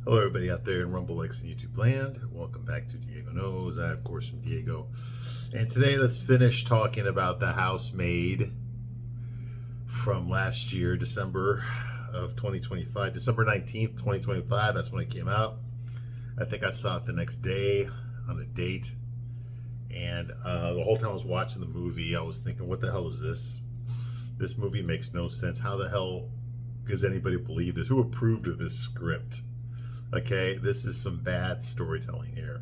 Hello, everybody out there in Rumble X and YouTube land. Welcome back to Diego Knows. I, of course, am Diego. And today, let's finish talking about The Housemaid from last year, December of 2025. December 19th, 2025. That's when it came out. I think I saw it the next day on a date. And the whole time I was watching the movie, I was thinking, what the hell is this? This movie makes no sense. How the hell does anybody believe this? Who approved of this script? Okay, this is some bad storytelling here.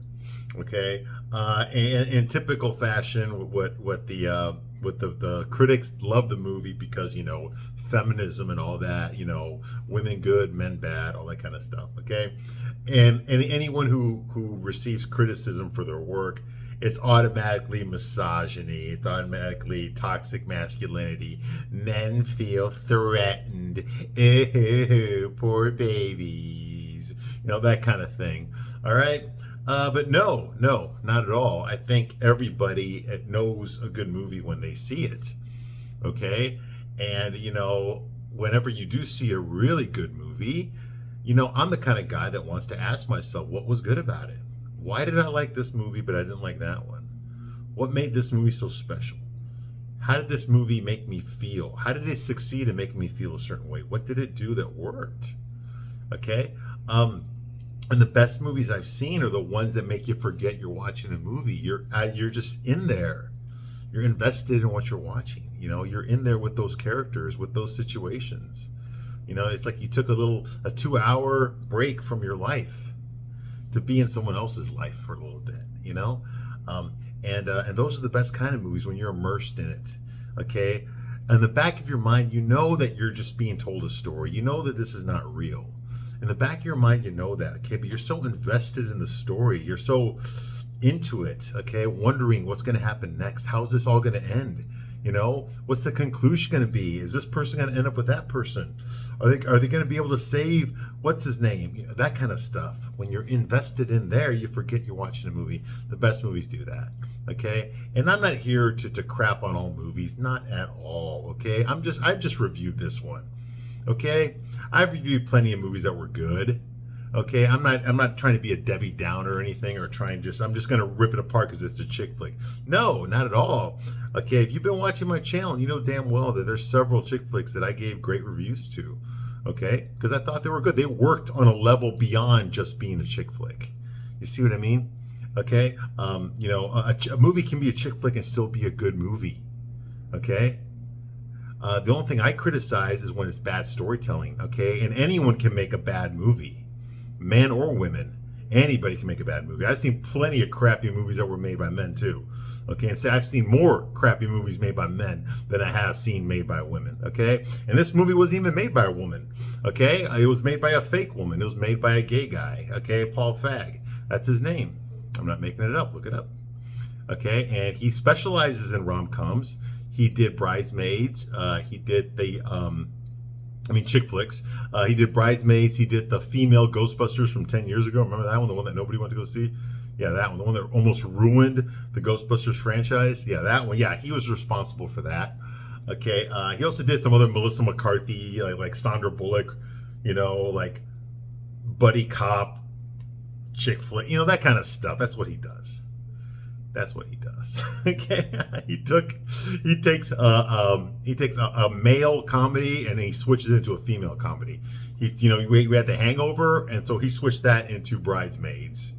Okay, and in typical fashion, what the critics love the movie because, you know, feminism and all that, you know, women good, men bad, all that kind of stuff. Okay, and anyone who receives criticism for their work, it's automatically misogyny. It's automatically toxic masculinity. Men feel threatened. Ew, poor babies. You know, that kind of thing. All right. But no, not at all. I think everybody knows a good movie when they see it. Okay. And, you know, whenever you do see a really good movie, you know, I'm the kind of guy that wants to ask myself, what was good about it? Why did I like this movie, but I didn't like that one? What made this movie so special? How did this movie make me feel? How did it succeed in making me feel a certain way? What did it do that worked? Okay. And the best movies I've seen are the ones that make you forget you're watching a movie. You're just in there. You're invested in what you're watching. You know, you're in there with those characters, with those situations. You know, it's like you took a 2-hour break from your life to be in someone else's life for a little bit. You know, and those are the best kind of movies when you're immersed in it. Okay, in the back of your mind, you know that you're just being told a story. You know that this is not real. In the back of your mind, you know that, okay? But you're so invested in the story. You're so into it, okay? Wondering what's going to happen next. How's this all going to end? You know, what's the conclusion going to be? Is this person going to end up with that person? Are they going to be able to save what's his name? You know, that kind of stuff. When you're invested in there, you forget you're watching a movie. The best movies do that, okay? And I'm not here to crap on all movies, not at all, okay? I've just reviewed this one. Okay, I've reviewed plenty of movies that were good. Okay, I'm not trying to be a Debbie Downer or anything, or I'm just gonna rip it apart because it's a chick flick. No, not at all. Okay, if you've been watching my channel, you know damn well that there's several chick flicks that I gave great reviews to. Okay, because I thought they were good. They worked on a level beyond just being a chick flick. You see what I mean? Okay, you know, a movie can be a chick flick and still be a good movie. Okay. The only thing I criticize is when it's bad storytelling, okay? And anyone can make a bad movie, men or women. Anybody can make a bad movie. I've seen plenty of crappy movies that were made by men too, okay? And so I've seen more crappy movies made by men than I have seen made by women, okay? And this movie wasn't even made by a woman, okay? It was made by a fake woman. It was made by a gay guy, okay? Paul Fagg. That's his name. I'm not making it up. Look it up, okay? And he specializes in rom-coms. He did Bridesmaids. He did the, chick flicks. He did Bridesmaids. He did the female Ghostbusters from 10 years ago. Remember that one? The one that nobody went to go see? Yeah, that one. The one that almost ruined the Ghostbusters franchise. Yeah, that one. Yeah, he was responsible for that. Okay. He also did some other Melissa McCarthy, like Sandra Bullock, you know, like buddy cop, chick flick, you know, that kind of stuff. That's what he does. That's what he does. Okay, he takes a male comedy and he switches it into a female comedy. We had The Hangover, and so he switched that into Bridesmaids.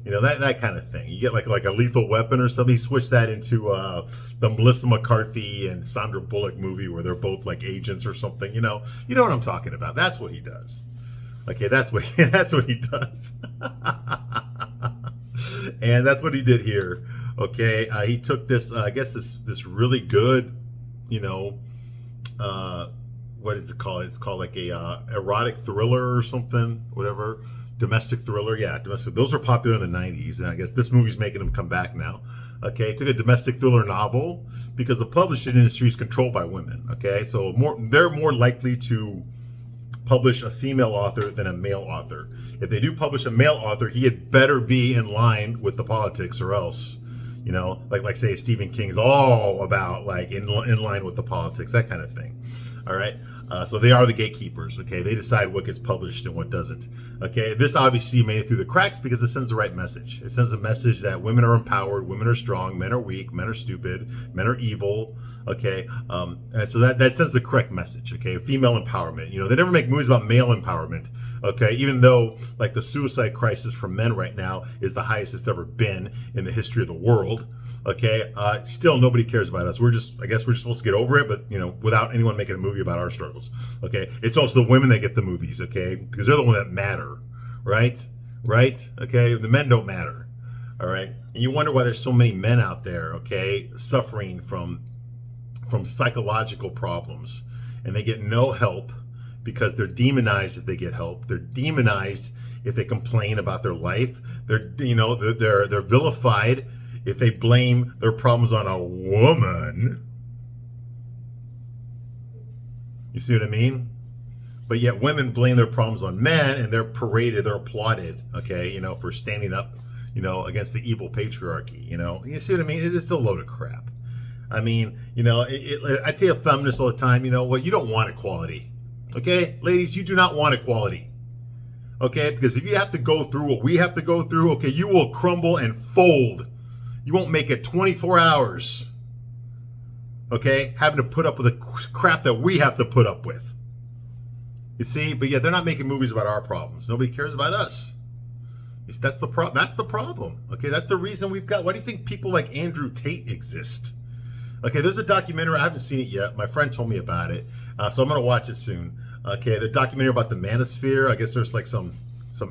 You know, that kind of thing. You get like a Lethal Weapon or something. He switched that into the Melissa McCarthy and Sandra Bullock movie where they're both like agents or something. You know what I'm talking about. That's what he does. Okay, that's what he does. And that's what he did here. Okay, he took this, I guess this really good, you know, what is it called? It's called like a erotic thriller or something, whatever. Domestic thriller, yeah, domestic. Those are popular in the 90s, and I guess this movie's making them come back now. Okay, he took a domestic thriller novel because the publishing industry is controlled by women. Okay, so they're more likely to publish a female author than a male author. If they do publish a male author, he had better be in line with the politics, or else, you know, like say Stephen King's all about like in line with the politics, that kind of thing. All right. So they are the gatekeepers, okay? They decide what gets published and what doesn't, okay? This obviously made it through the cracks because it sends the right message. It sends a message that women are empowered, women are strong, men are weak, men are stupid, men are evil, okay? And so that sends the correct message, okay? Female empowerment. You know, they never make movies about male empowerment, okay? Even though, like, the suicide crisis for men right now is the highest it's ever been in the history of the world, okay? Still, nobody cares about us. I guess we're just supposed to get over it, but, you know, without anyone making a movie about our struggles, okay? It's also the women that get the movies, okay? Because they're the ones that matter, right? Right? Okay? The men don't matter, all right? And you wonder why there's so many men out there, okay, suffering from psychological problems, and they get no help because they're demonized if they get help. They're demonized if they complain about their life. They're vilified if they blame their problems on a woman. You see what I mean? But yet women blame their problems on men, and they're paraded, they're applauded, okay, you know, for standing up, you know, against the evil patriarchy, you know. You see what I mean? It's a load of crap. I mean, you know, I tell feminists all the time, you know what, you don't want equality, okay? Ladies, you do not want equality, okay? Because if you have to go through what we have to go through, okay, you will crumble and fold. You won't make it 24 hours, okay, having to put up with the crap that we have to put up with. You see? But yeah, they're not making movies about our problems. Nobody cares about us. That's the problem, okay? That's the reason we've got, why do you think people like Andrew Tate exist? Okay, there's a documentary, I haven't seen it yet. My friend told me about it, so I'm going to watch it soon. Okay, the documentary about the manosphere. I guess there's like some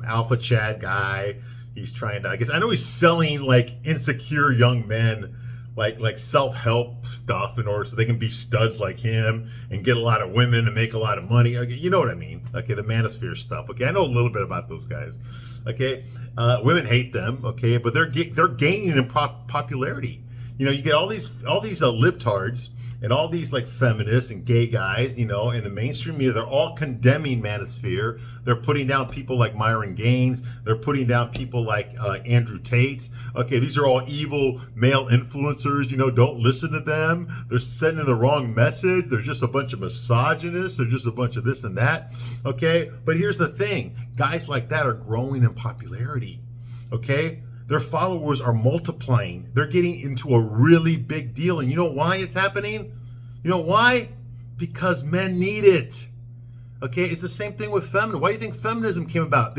alpha Chad guy. He's trying to, I know he's selling like insecure young men like self-help stuff in order so they can be studs like him and get a lot of women and make a lot of money. Okay, you know what I mean? Okay, the manosphere stuff. Okay, I know a little bit about those guys. Okay, women hate them. Okay, but they're gaining in popularity. You know, you get all these libtards and all these like feminists and gay guys, you know, in the mainstream media. They're all condemning manosphere. They're putting down people like Myron Gaines. They're putting down people like Andrew Tate. Okay, these are all evil male influencers. You know, don't listen to them. They're sending the wrong message. They're just a bunch of misogynists. They're just a bunch of this and that. Okay, but here's the thing. Guys like that are growing in popularity. Okay? Their followers are multiplying. They're getting into a really big deal. And you know why it's happening? You know why? Because men need it. Okay, it's the same thing with feminism. Why do you think feminism came about?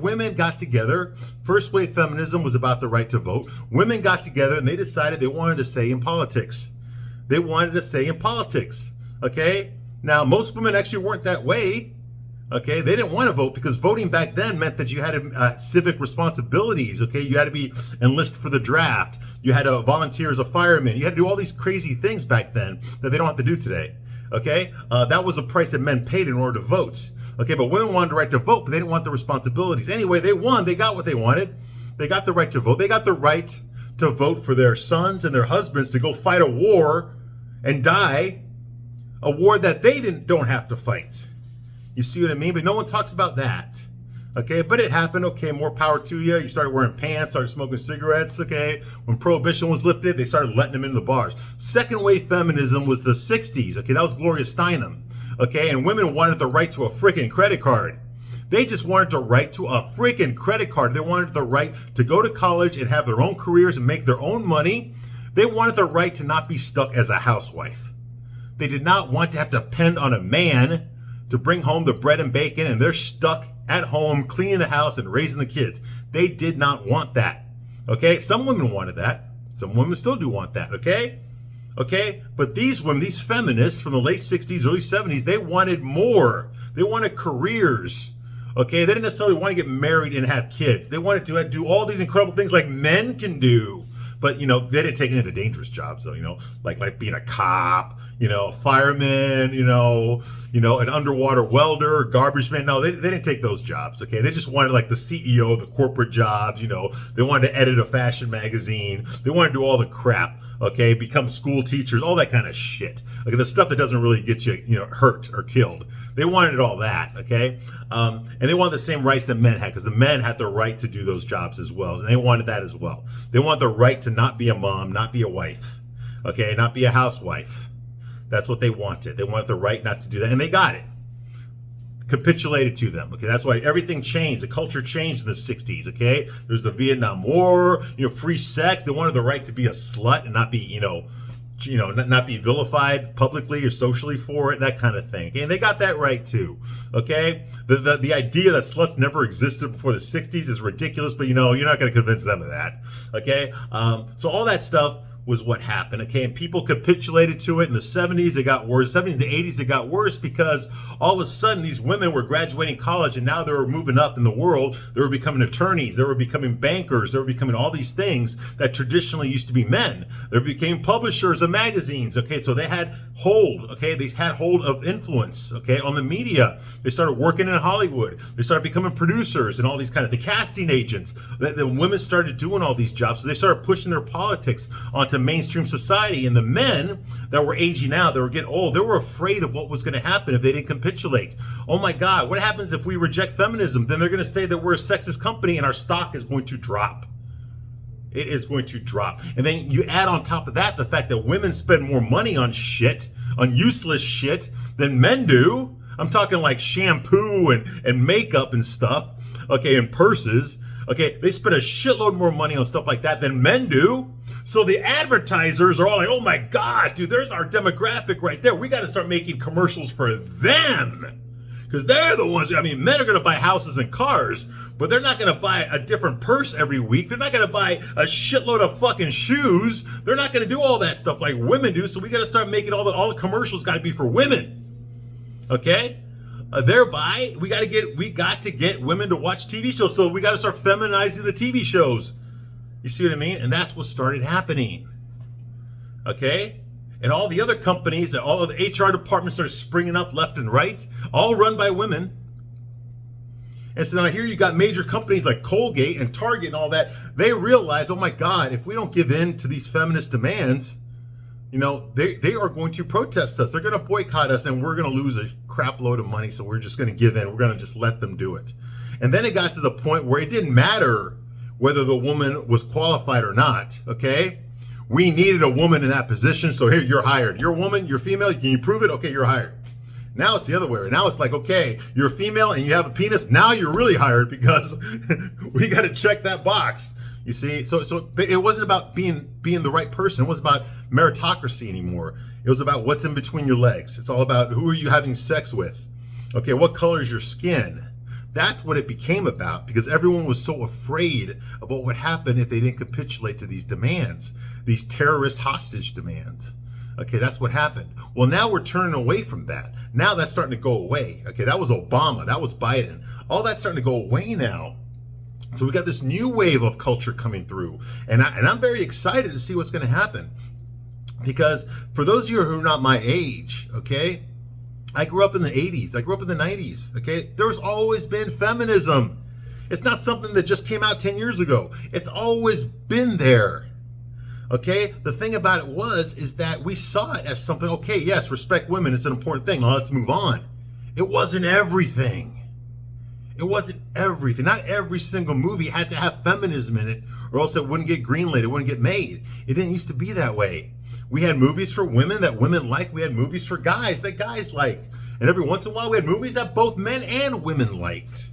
Women got together. First wave feminism was about the right to vote. Women got together and they decided they wanted to say in politics. They wanted to say in politics. Okay? Now, most women actually weren't that way. Okay, they didn't want to vote because voting back then meant that you had civic responsibilities. Okay, you had to be enlisted for the draft. You had to volunteer as a fireman. You had to do all these crazy things back then that they don't have to do today. Okay, that was a price that men paid in order to vote. Okay, but women wanted the right to vote, but they didn't want the responsibilities. Anyway, they won. They got what they wanted. They got the right to vote. They got the right to vote for their sons and their husbands to go fight a war and die, a war that they don't have to fight. You see what I mean? But no one talks about that. Okay, but it happened. Okay, more power to you. You started wearing pants, started smoking cigarettes. Okay, when prohibition was lifted, they started letting them into the bars. Second wave feminism was the 60s. Okay, that was Gloria Steinem. Okay, and women wanted the right to a freaking credit card. They just wanted the right to a freaking credit card. They wanted the right to go to college and have their own careers and make their own money. They wanted the right to not be stuck as a housewife. They did not want to have to depend on a man to bring home the bread and bacon, and they're stuck at home cleaning the house and raising the kids. They did not want that. Okay? Some women wanted that. Some women still do want that. Okay? Okay? But these women, these feminists from the late 60s, early 70s, they wanted more. They wanted careers. Okay? They didn't necessarily want to get married and have kids. They wanted to do all these incredible things like men can do. But, you know, they didn't take any of the dangerous jobs, though, you know, like being a cop, you know, a fireman, you know, an underwater welder, garbage man. No, they didn't take those jobs, okay? They just wanted, like, the CEO, the corporate jobs, you know. They wanted to edit a fashion magazine. They wanted to do all the crap, okay? Become school teachers, all that kind of shit. Okay, the stuff that doesn't really get you, you know, hurt or killed. They wanted all that, okay? And they wanted the same rights that men had, because the men had the right to do those jobs as well, and they wanted that as well. They want the right to not be a mom, not be a wife, okay? Not be a housewife. That's what they wanted. They wanted the right not to do that, and they got it. Capitulated to them. Okay, that's why everything changed. The culture changed in the 60s. Okay, there's the Vietnam War, free sex. They wanted the right to be a slut and not be, not be vilified publicly or socially for it, that kind of thing. Okay? And they got that right too. Okay, the idea that sluts never existed before the 60s is ridiculous, but you're not going to convince them of that. Okay, so all that stuff was what happened, okay? And people capitulated to it. In the 70s, it got worse. 70s, the 80s, it got worse because all of a sudden these women were graduating college and now they were moving up in the world. They were becoming attorneys. They were becoming bankers. They were becoming all these things that traditionally used to be men. They became publishers of magazines, okay? So they had hold, okay? They had hold of influence, okay, on the media. They started working in Hollywood. They started becoming producers and all these kind of, the casting agents. The women started doing all these jobs. So they started pushing their politics onto mainstream society, and the men that were aging out, they were getting old, they were afraid of what was going to happen if they didn't capitulate. Oh my God, what happens if we reject feminism? Then they're going to say that we're a sexist company and our stock is going to drop. It is going to drop. And then you add on top of that the fact that women spend more money on shit, on useless shit, than men do. I'm talking like shampoo and makeup and stuff, okay, and purses. Okay, they spend a shitload more money on stuff like that than men do. So the advertisers are all like, oh my God, dude, there's our demographic right there. We got to start making commercials for them. Because they're the ones, men are going to buy houses and cars, but they're not going to buy a different purse every week. They're not going to buy a shitload of fucking shoes. They're not going to do all that stuff like women do. So we got to start making all the commercials got to be for women. Okay? Thereby, we got to get women to watch TV shows. So we got to start feminizing the TV shows. You see what I mean? And that's what started happening. Okay? And all the other companies, all of the HR departments started springing up left and right, all run by women. And so now here you got major companies like Colgate and Target and all that. They realize, oh my God, if we don't give in to these feminist demands, they are going to protest us. They're going to boycott us and we're going to lose a crap load of money. So we're just going to give in. We're going to just let them do it. And then it got to the point where it didn't matter whether the woman was qualified or not, okay? We needed a woman in that position, so here, you're hired. You're a woman, you're female, can you prove it? Okay, you're hired. Now it's the other way. Now it's like, okay, you're a female and you have a penis, now you're really hired because we got to check that box. You see? So it wasn't about being the right person. It wasn't about meritocracy anymore. It was about what's in between your legs. It's all about who are you having sex with? Okay, what color is your skin? That's what it became about because everyone was so afraid of what would happen if they didn't capitulate to these demands, these terrorist hostage demands. Okay, that's what happened. Well, now we're turning away from that. Now that's starting to go away. Okay, that was Obama. That was Biden. All that's starting to go away now. So we got this new wave of culture coming through. And I'm very excited to see what's going to happen. Because for those of you who are not my age, okay, I grew up in the 80s. I grew up in the 90s, okay? There's always been feminism. It's not something that just came out 10 years ago. It's always been there, okay? The thing about it is that we saw it as something, okay, yes, respect women. It's an important thing. Well, let's move on. It wasn't everything. It wasn't everything. Not every single movie had to have feminism in it or else it wouldn't get greenlit. It wouldn't get made. It didn't used to be that way. We had movies for women that women liked. We had movies for guys that guys liked. And every once in a while, we had movies that both men and women liked.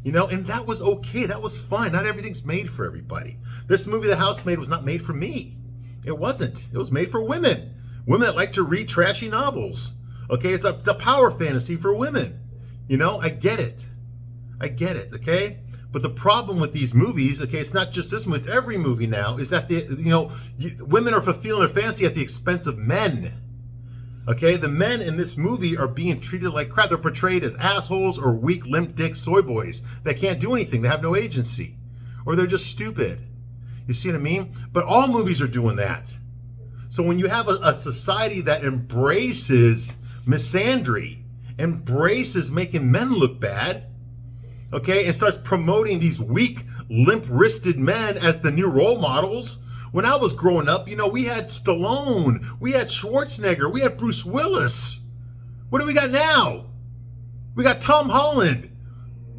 And that was okay. That was fine. Not everything's made for everybody. This movie, The Housemaid, was not made for me. It wasn't. It was made for women. Women that like to read trashy novels. Okay, it's a power fantasy for women. I get it. Okay? But the problem with these movies, okay, it's not just this movie, it's every movie now, is that women are fulfilling their fantasy at the expense of men. Okay, the men in this movie are being treated like crap. They're portrayed as assholes or weak, limp dick soy boys that can't do anything. They have no agency. Or they're just stupid. You see what I mean? But all movies are doing that. So when you have a society that embraces misandry, embraces making men look bad, okay, and starts promoting these weak, limp-wristed men as the new role models. When I was growing up, we had Stallone, we had Schwarzenegger, we had Bruce Willis. What do we got now? We got Tom Holland.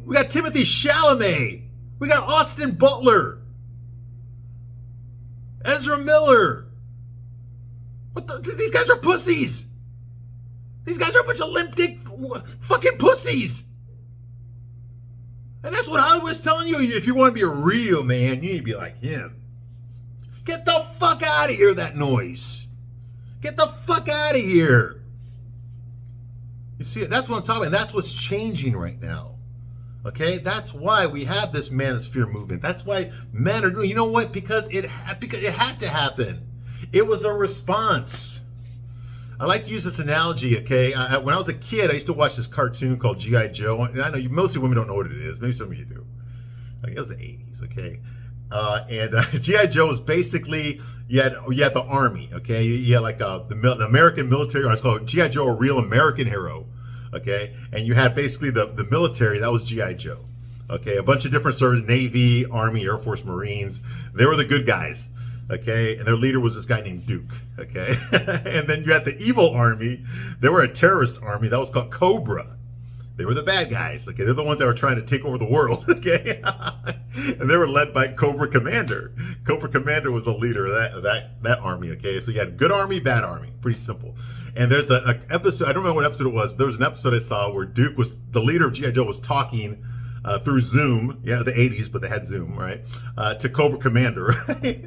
We got Timothy Chalamet. We got Austin Butler. Ezra Miller. These guys are pussies. These guys are a bunch of limp dick fucking pussies. And that's what Hollywood's telling you. If you want to be a real man, you need to be like him. Get the fuck out of here, that noise. Get the fuck out of here. You see, that's what I'm talking about. That's what's changing right now. Okay? That's why we have this manosphere movement. That's why men are doing, you know what? Because it had to happen. It was a response. I like to use this analogy, okay? When I was a kid, I used to watch this cartoon called G.I. Joe. And I know mostly women don't know what it is. Maybe some of you do. I guess it was the 80s, okay? G.I. Joe is basically, you had the army, okay? You had like the American military, or it's called G.I. Joe, a real American hero, okay? And you had basically the military, that was G.I. Joe, okay? A bunch of different services, Navy, Army, Air Force, Marines. They were the good guys. Okay, and their leader was this guy named Duke, okay? And then you had the evil army. They were a terrorist army. That was called Cobra. They were the bad guys, okay? They're the ones that were trying to take over the world, okay? And they were led by Cobra Commander. Cobra Commander was the leader of that army, okay? So you had good army, bad army. Pretty simple. And there's an episode, I don't remember what episode it was, but there was an episode I saw where Duke was, the leader of G.I. Joe was talking through Zoom, yeah, the 80s, but they had Zoom, right? To Cobra Commander, right?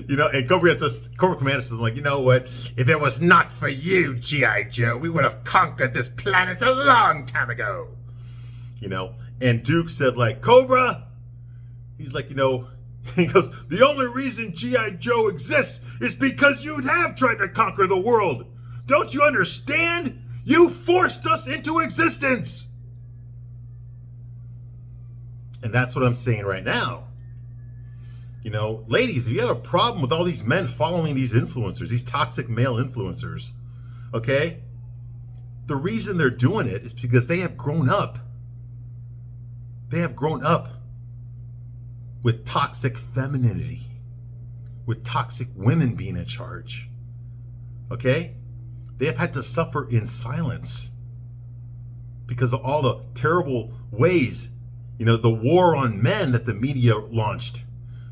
You know, and Cobra Commander says, like, you know what? If it was not for you, G.I. Joe, we would have conquered this planet a long time ago. You know, and Duke said, like, Cobra, he's like, you know, he goes, the only reason G.I. Joe exists is because you have tried to conquer the world. Don't you understand? You forced us into existence. And that's what I'm saying right now. You know, ladies, if you have a problem with all these men following these influencers, these toxic male influencers, okay, the reason they're doing it is because they have grown up. They have grown up with toxic femininity, with toxic women being in charge, okay? They have had to suffer in silence because of all the terrible ways, you know, the war on men that the media launched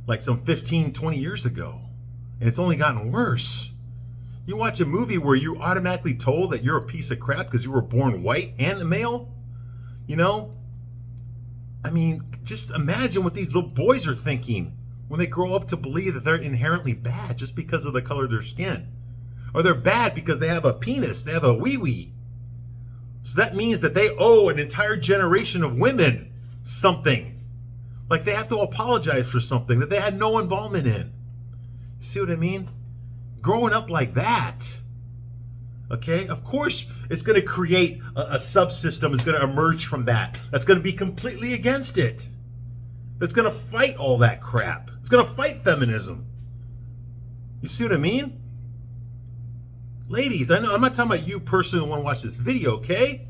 like some 15, 20 years ago. And it's only gotten worse. You watch a movie where you're automatically told that you're a piece of crap because you were born white and a male, you know? I mean, just imagine what these little boys are thinking when they grow up to believe that they're inherently bad just because of the color of their skin. Or they're bad because they have a penis, they have a wee-wee. So that means that they owe an entire generation of women something. Like they have to apologize for something that they had no involvement in. You see what I mean? Growing up like that, okay, of course it's going to create a subsystem is going to emerge from that. That's going to be completely against it. That's going to fight all that crap. It's going to fight feminism. You see what I mean? Ladies, I know I'm not talking about you personally who want to watch this video, okay?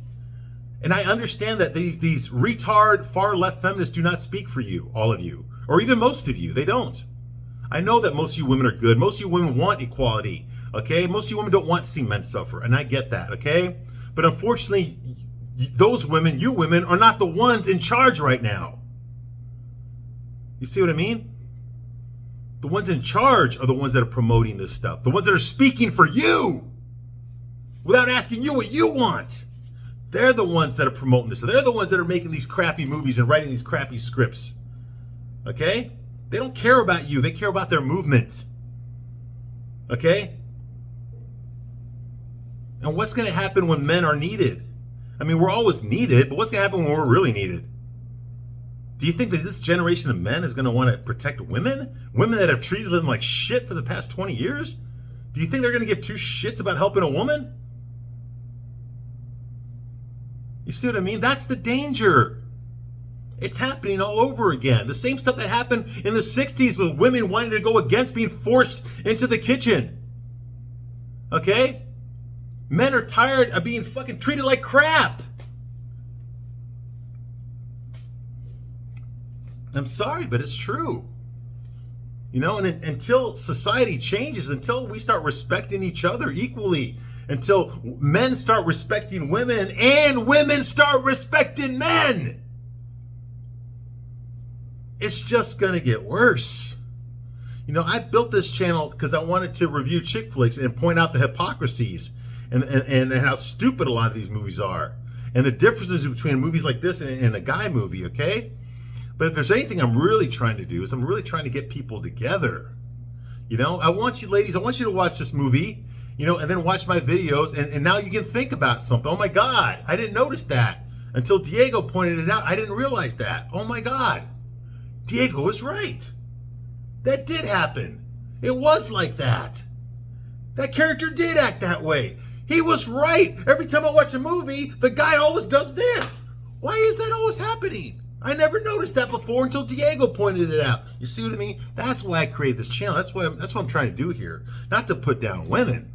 And I understand that these retard far left feminists do not speak for you, all of you, or even most of you. They don't. I know that most of you women are good. Most of you women want equality, okay? Most of you women don't want to see men suffer, and I get that, okay? But unfortunately, those women, you women, are not the ones in charge right now. You see what I mean? The ones in charge are the ones that are promoting this stuff. The ones that are speaking for you without asking you what you want. They're the ones that are promoting this. They're the ones that are making these crappy movies and writing these crappy scripts. Okay? They don't care about you. They care about their movement. Okay? And what's going to happen when men are needed? I mean, we're always needed, but what's going to happen when we're really needed? Do you think that this generation of men is going to want to protect women? Women that have treated them like shit for the past 20 years? Do you think they're going to give two shits about helping a woman? You see what I mean? That's the danger. It's happening all over again. The same stuff that happened in the 60s with women wanting to go against being forced into the kitchen. Okay? Men are tired of being fucking treated like crap. I'm sorry, but it's true. You know, and until society changes, until we start respecting each other equally, until men start respecting women and women start respecting men, it's just going to get worse. You know, I built this channel because I wanted to review chick flicks and point out the hypocrisies and how stupid a lot of these movies are, and the differences between movies like this and a guy movie, okay? But if there's anything I'm really trying to do is I'm really trying to get people together. You know, I want you ladies, I want you to watch this movie, you know, and then watch my videos, and now you can think about something. Oh my God, I didn't notice that until Diego pointed it out. I didn't realize that. Oh my God, Diego was right. That did happen. It was like that. That character did act that way. He was right. Every time I watch a movie, the guy always does this. Why is that always happening? I never noticed that before until Diego pointed it out. You see what I mean? That's why I created this channel. That's what I'm trying to do here. Not to put down women.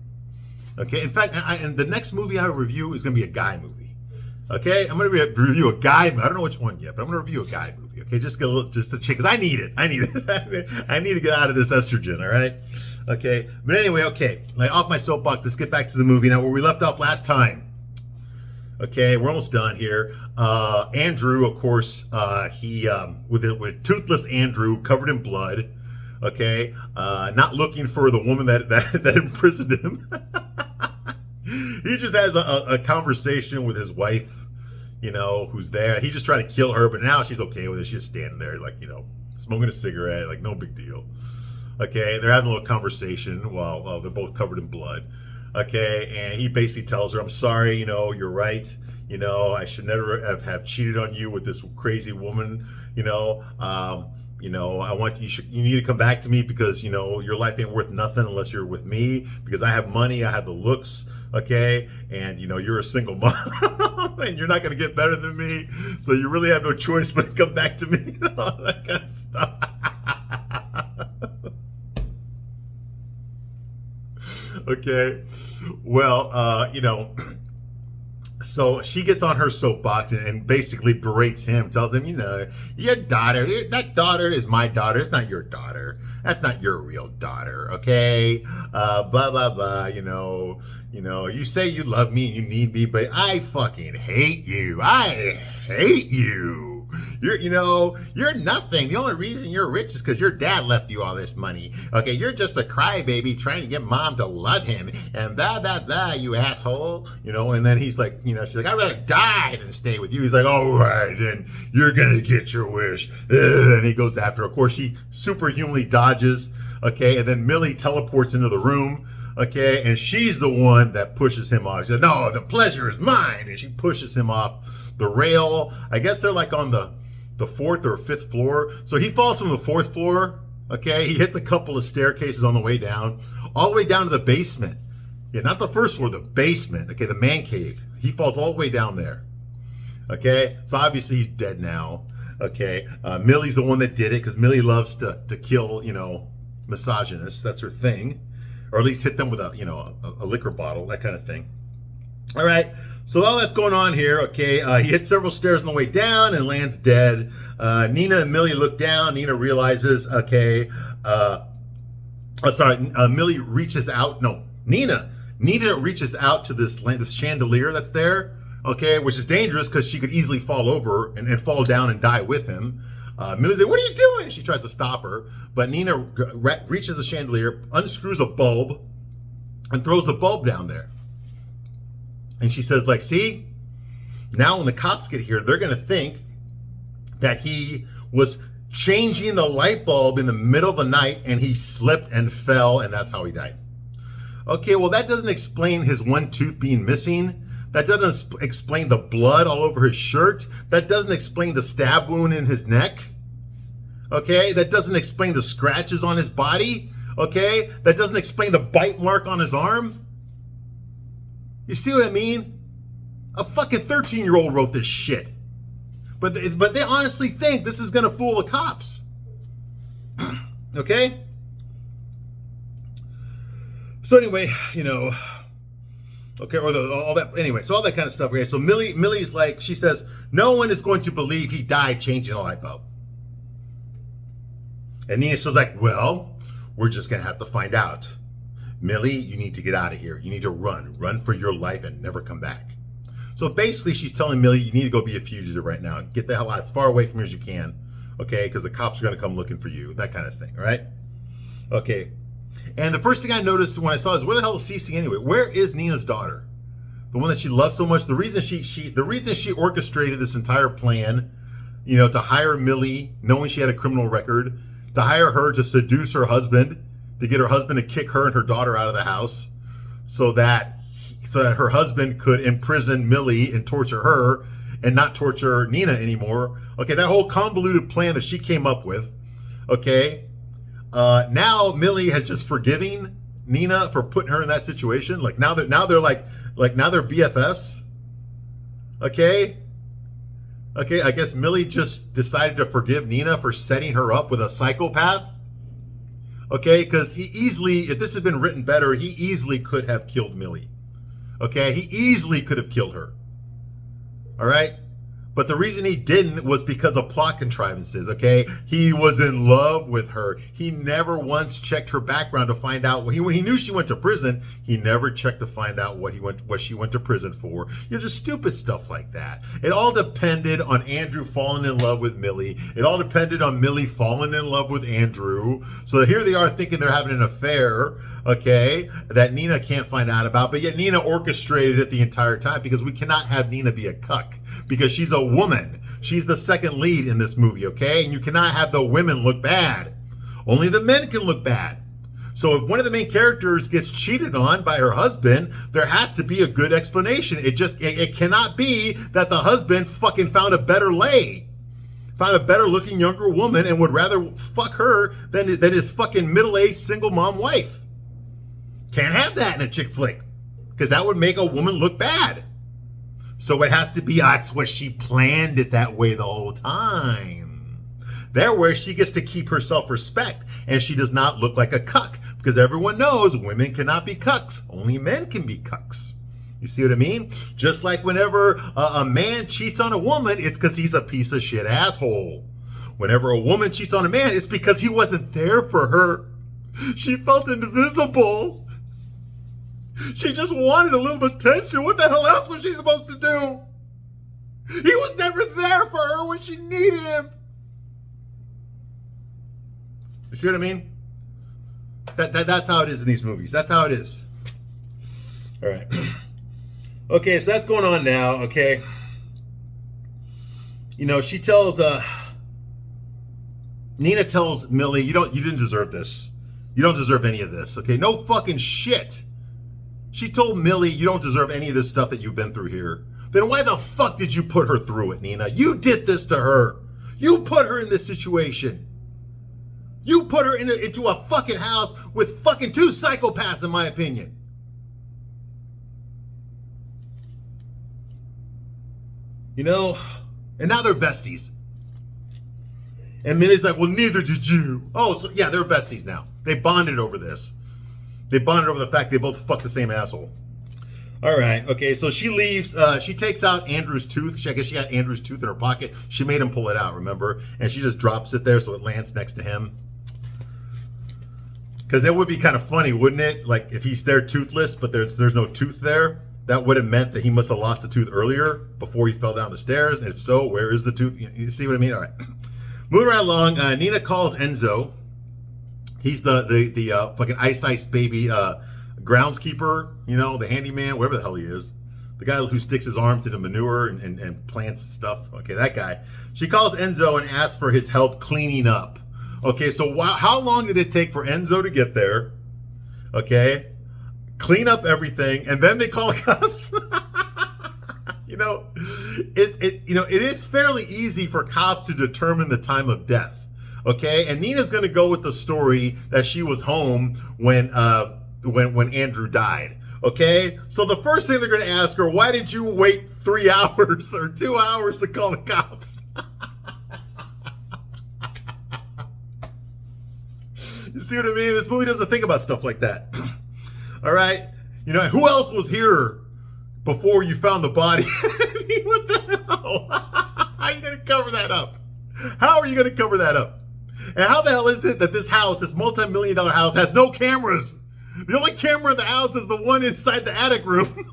Okay. In fact, and the next movie I review is going to be a guy movie. Okay. I'm going to review a guy. I don't know which one yet, but I'm going to review a guy movie. Okay. Just to check, because I need it. I need to get out of this estrogen. All right. Okay, but anyway, okay, like off my soapbox, let's get back to the movie now where we left off last time. Okay, we're almost done here. Andrew, of course, he with toothless Andrew covered in blood. Okay, not looking for the woman that imprisoned him. He just has a conversation with his wife, you know, who's there. He just tried to kill her, but now she's okay with it. She's just standing there, like, you know, smoking a cigarette, like no big deal. Okay, they're having a little conversation while they're both covered in blood. Okay, and he basically tells her, I'm sorry, you know, you're right. You know, I should never have cheated on you with this crazy woman. You know, I want you need to come back to me because, you know, your life ain't worth nothing unless you're with me because I have money, I have the looks, okay? And, you know, you're a single mom and you're not going to get better than me. So you really have no choice but to come back to me and all that kind of stuff. Okay, well, you know, so she gets on her soapbox and basically berates him, tells him, you know, that daughter is my daughter. It's not your daughter. That's not your real daughter, okay? Blah, blah, blah, you know, you say you love me and you need me, but I fucking hate you. I hate you. You're nothing. The only reason you're rich is because your dad left you all this money. Okay, you're just a crybaby trying to get mom to love him. And blah, blah, blah, you asshole. You know, and then he's like, you know, she's like, I'd rather die than stay with you. He's like, all right, then you're going to get your wish. And he goes after her. Of course, she superhumanly dodges. Okay, and then Millie teleports into the room. Okay, and she's the one that pushes him off. She said, no, the pleasure is mine. And she pushes him off the rail. I guess they're like on the fourth or fifth floor. So he falls from the fourth floor. Okay. He hits a couple of staircases on the way down, all the way down to the basement. Yeah, not the first floor, the basement. Okay. The man cave. He falls all the way down there. Okay. So obviously he's dead now. Okay. Millie's the one that did it because Millie loves to kill, you know, misogynists. That's her thing. Or at least hit them with a liquor bottle, that kind of thing. All right. So all that's going on here, okay, he hits several stairs on the way down and lands dead. Nina and Millie look down. Nina realizes, okay, Millie reaches out. No, Nina reaches out to this chandelier that's there, okay, which is dangerous because she could easily fall over and fall down and die with him. Millie's like, what are you doing? She tries to stop her, but Nina reaches the chandelier, unscrews a bulb, and throws the bulb down there. And she says, like, see, now when the cops get here, they're going to think that he was changing the light bulb in the middle of the night and he slipped and fell and that's how he died. Okay, well, that doesn't explain his one tooth being missing. That doesn't explain the blood all over his shirt. That doesn't explain the stab wound in his neck. Okay, that doesn't explain the scratches on his body. Okay, that doesn't explain the bite mark on his arm. You see what I mean? A fucking 13-year-old wrote this shit. But they honestly think this is going to fool the cops. Okay? So anyway, you know, okay, all that, anyway, so all that kind of stuff. Okay, so Millie's like, she says, no one is going to believe he died changing a light bulb. And Nina says like, well, we're just going to have to find out. Millie, you need to get out of here. You need to run for your life and never come back. So basically she's telling Millie, you need to go be a fugitive right now. Get the hell out as far away from here as you can. Okay, because the cops are going to come looking for you. That kind of thing, all right? Okay. And the first thing I noticed when I saw this, where the hell is Cece anyway? Where is Nina's daughter? the one that she loves so much. The reason she orchestrated this entire plan, you know, to hire Millie, knowing she had a criminal record, to hire her to seduce her husband, to get her husband to kick her and her daughter out of the house, so that her husband could imprison Millie and torture her and not torture Nina anymore. Okay, that whole convoluted plan that she came up with. Okay, now Millie has just forgiving Nina for putting her in that situation. Like now they're BFFs. Okay, I guess Millie just decided to forgive Nina for setting her up with a psychopath. Okay, because he easily, if this had been written better, he easily could have killed Millie. Okay, he easily could have killed her. All right? But the reason he didn't was because of plot contrivances, okay? He was in love with her. He never once checked her background to find out when he knew she went to prison. He never checked to find out what she went to prison for. You know, just stupid stuff like that. It all depended on Andrew falling in love with Millie. It all depended on Millie falling in love with Andrew. So here they are thinking they're having an affair, okay, that Nina can't find out about, but yet Nina orchestrated it the entire time, because we cannot have Nina be a cuck, because she's a woman. She's the second lead in this movie, okay? And you cannot have the women look bad. Only the men can look bad. So if one of the main characters gets cheated on by her husband, there has to be a good explanation. It cannot be that the husband fucking found a better looking younger woman and would rather fuck her than his fucking middle-aged single mom wife. Can't have that in a chick flick, because that would make a woman look bad. So it has to be, that's what she planned it that way the whole time. There where she gets to keep her self-respect and she does not look like a cuck, because everyone knows women cannot be cucks. Only men can be cucks. You see what I mean? Just like whenever a man cheats on a woman, it's because he's a piece of shit asshole. Whenever a woman cheats on a man, it's because he wasn't there for her. She felt invisible. She just wanted a little attention. What the hell else was she supposed to do? He was never there for her when she needed him. You see what I mean? That's how it is in these movies. That's how it is. All right. Okay, so that's going on now, okay? You know, she tells, Nina tells Millie, you didn't deserve this. You don't deserve any of this, okay? No fucking shit. She told Millie, you don't deserve any of this stuff that you've been through here. Then why the fuck did you put her through it, Nina? You did this to her. You put her in this situation. You put her into a fucking house with fucking two psychopaths, in my opinion. You know, and now they're besties. And Millie's like, well, neither did you. Oh, so yeah, they're besties now. They bonded over this. They bonded over the fact they both fucked the same asshole. All right, okay, so she leaves. She takes out Andrew's tooth. I guess she had Andrew's tooth in her pocket. She made him pull it out, remember? And she just drops it there so it lands next to him. Because that would be kind of funny, wouldn't it? Like, if he's there toothless, but there's no tooth there, that would have meant that he must have lost a tooth earlier before he fell down the stairs. And if so, where is the tooth? You see what I mean? All right. Moving right along, Nina calls Enzo. He's the fucking ice baby groundskeeper, you know, the handyman, whatever the hell he is. The guy who sticks his arm to the manure and plants stuff. Okay, that guy. She calls Enzo and asks for his help cleaning up. Okay, so how long did it take for Enzo to get there? Okay, clean up everything, and then they call the cops. You know, it is fairly easy for cops to determine the time of death. Okay, and Nina's going to go with the story that she was home when Andrew died. Okay, so the first thing they're going to ask her, why did you wait 3 hours or 2 hours to call the cops? You see what I mean? This movie doesn't think about stuff like that. All right, you know, who else was here before you found the body? I mean, what the hell? How are you going to cover that up? How are you going to cover that up? And how the hell is it that this house, this multi-million-dollar house, has no cameras? The only camera in the house is the one inside the attic room.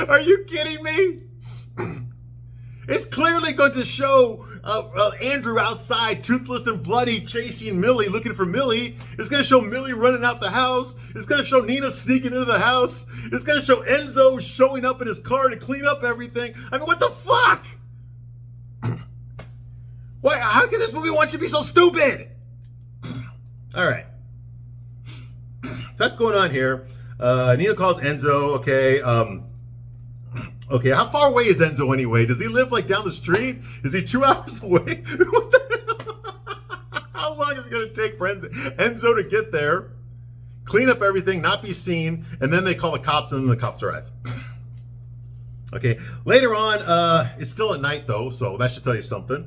Are you kidding me? It's clearly going to show Andrew outside, toothless and bloody, chasing Millie, looking for Millie. It's going to show Millie running out the house. It's going to show Nina sneaking into the house. It's going to show Enzo showing up in his car to clean up everything. I mean, what the fuck? Why? How can this movie want you to be so stupid? All right. So that's going on here. Nina calls Enzo. Okay. Okay, how far away is Enzo anyway? Does he live like down the street? Is he 2 hours away? How long is it going to take for Enzo to get there, clean up everything, not be seen, and then they call the cops, and then the cops arrive? Okay, later on, it's still at night though, so that should tell you something.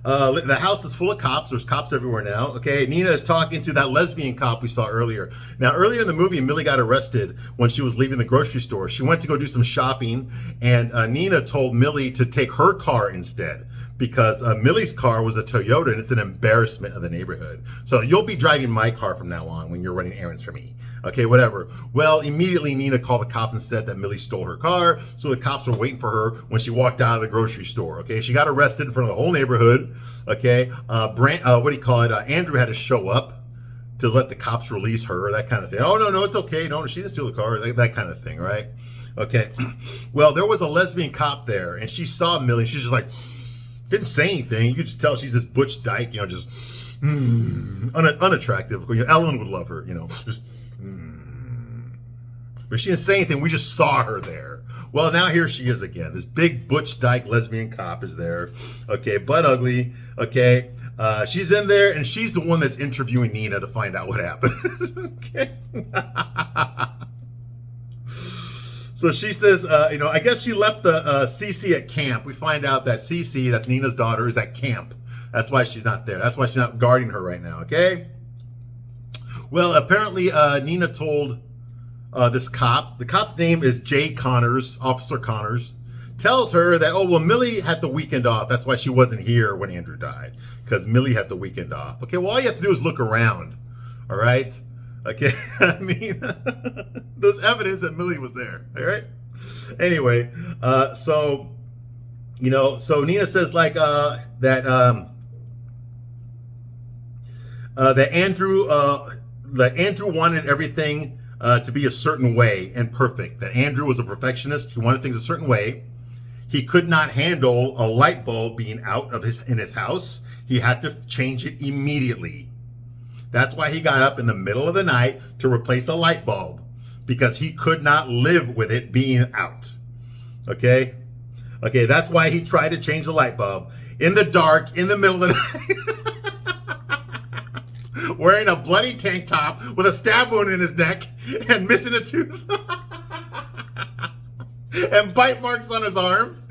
The house is full of cops. There's cops everywhere now. Okay, Nina is talking to that lesbian cop we saw earlier. Now, earlier in the movie, Millie got arrested when she was leaving the grocery store. She went to go do some shopping, and Nina told Millie to take her car instead because Millie's car was a Toyota, and it's an embarrassment of the neighborhood. So you'll be driving my car from now on when you're running errands for me. Okay, whatever. Well, immediately Nina called the cops and said that Millie stole her car. So the cops were waiting for her when she walked out of the grocery store. Okay, she got arrested in front of the whole neighborhood. Okay, what do you call it? Andrew had to show up to let the cops release her, that kind of thing. Oh, no, it's okay. No, she didn't steal the car, that kind of thing, right? Okay, well, there was a lesbian cop there, and she saw Millie. She's just like, didn't say anything. You could just tell she's this butch dyke, just unattractive. Ellen would love her, just. But she didn't say anything. We just saw her there. Well, now here she is again. This big butch dyke lesbian cop is there. Okay, butt ugly. Okay, she's in there, and she's the one that's interviewing Nina to find out what happened. Okay. So she says, I guess she left the Cece at camp. We find out that Cece, that's Nina's daughter, is at camp. That's why she's not there. That's why she's not guarding her right now. Okay. Well, apparently Nina told this cop, the cop's name is Jay Connors, Officer Connors, tells her that, Millie had the weekend off. That's why she wasn't here when Andrew died, because Millie had the weekend off. Okay, well, all you have to do is look around, all right? Okay, I mean, there's evidence that Millie was there, all right? Anyway, so Nina says, like, that Andrew wanted everything to be a certain way and perfect. That Andrew was a perfectionist. He wanted things a certain way. He could not handle a light bulb being out of in his house. He had to change it immediately. That's why he got up in the middle of the night to replace a light bulb, because he could not live with it being out. Okay? Okay, that's why he tried to change the light bulb in the dark, in the middle of the night. Wearing a bloody tank top with a stab wound in his neck and missing a tooth. And bite marks on his arm.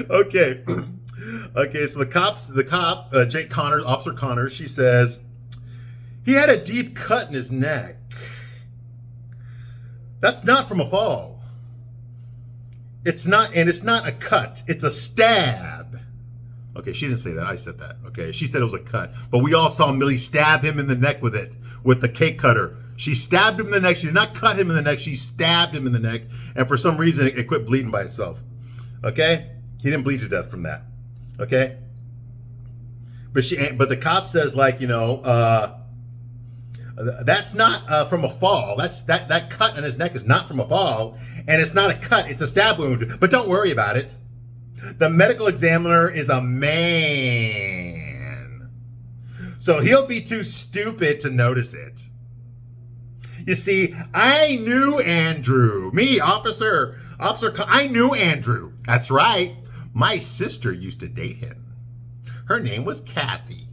Okay. Okay, so the cop, Jake Connors, Officer Connors, she says, he had a deep cut in his neck. That's not from a fall. It's not a cut. It's a stab. Okay, she didn't say that. I said that. Okay, she said it was a cut. But we all saw Millie stab him in the neck with it, with the cake cutter. She stabbed him in the neck. She did not cut him in the neck. She stabbed him in the neck. And for some reason, it quit bleeding by itself. Okay? He didn't bleed to death from that. Okay? But the cop says, like, that's not from a fall. That cut on his neck is not from a fall. And it's not a cut. It's a stab wound. But don't worry about it. The medical examiner is a man. So he'll be too stupid to notice it. You see, I knew Andrew. Me, officer, I knew Andrew. That's right. My sister used to date him. Her name was Kathy.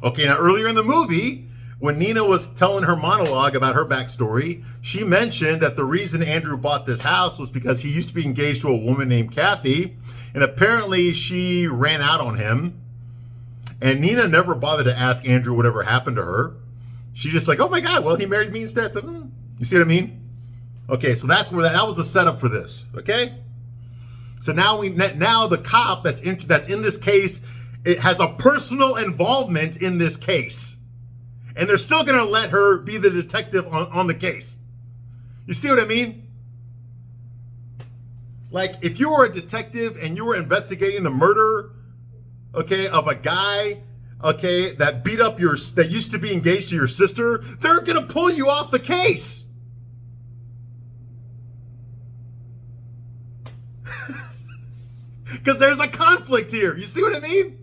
Okay, now earlier in the movie, when Nina was telling her monologue about her backstory, she mentioned that the reason Andrew bought this house was because he used to be engaged to a woman named Kathy, and apparently she ran out on him. And Nina never bothered to ask Andrew whatever happened to her. She's just like, oh my God, well, he married me instead. So, you see what I mean? Okay, so that's where that was the setup for this. Okay, so now the cop that's in this case, it has a personal involvement in this case. And they're still going to let her be the detective on the case. You see what I mean? Like, if you were a detective and you were investigating the murder, okay, of a guy, okay, that that used to be engaged to your sister, they're gonna pull you off the case. Because there's a conflict here. You see what I mean?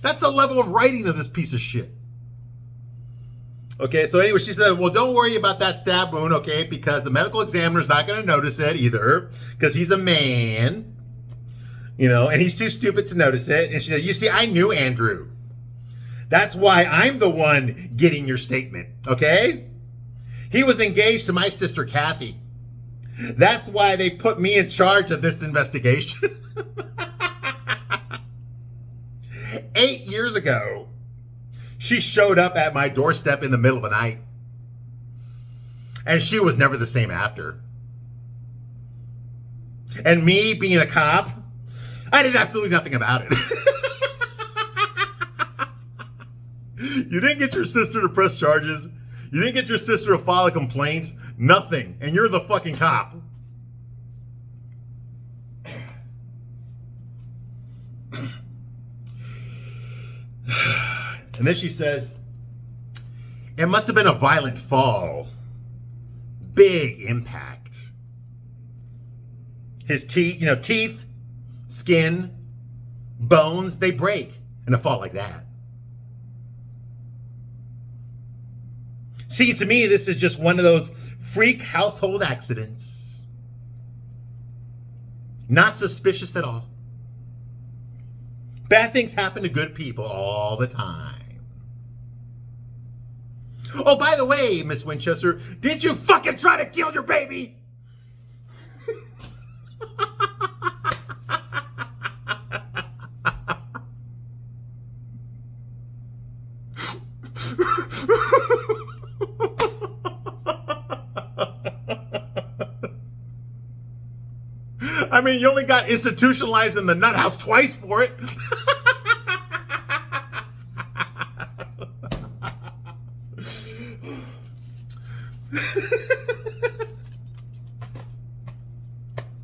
That's the level of writing of this piece of shit. Okay, so anyway, she said, well, don't worry about that stab wound, okay, because the medical examiner's not going to notice it either, because he's a man, you know, and he's too stupid to notice it. And she said, you see, I knew Andrew. That's why I'm the one getting your statement, okay? He was engaged to my sister, Kathy. That's why they put me in charge of this investigation. 8 years ago, she showed up at my doorstep in the middle of the night. And she was never the same after. And me being a cop, I did absolutely nothing about it. You didn't get your sister to press charges. You didn't get your sister to file a complaint. Nothing. And you're the fucking cop. And then she says, it must have been a violent fall. Big impact. His teeth, skin, bones, they break in a fall like that. Seems to me this is just one of those freak household accidents. Not suspicious at all. Bad things happen to good people all the time. Oh, by the way, Miss Winchester, did you fucking try to kill your baby? I mean, you only got institutionalized in the nut house twice for it.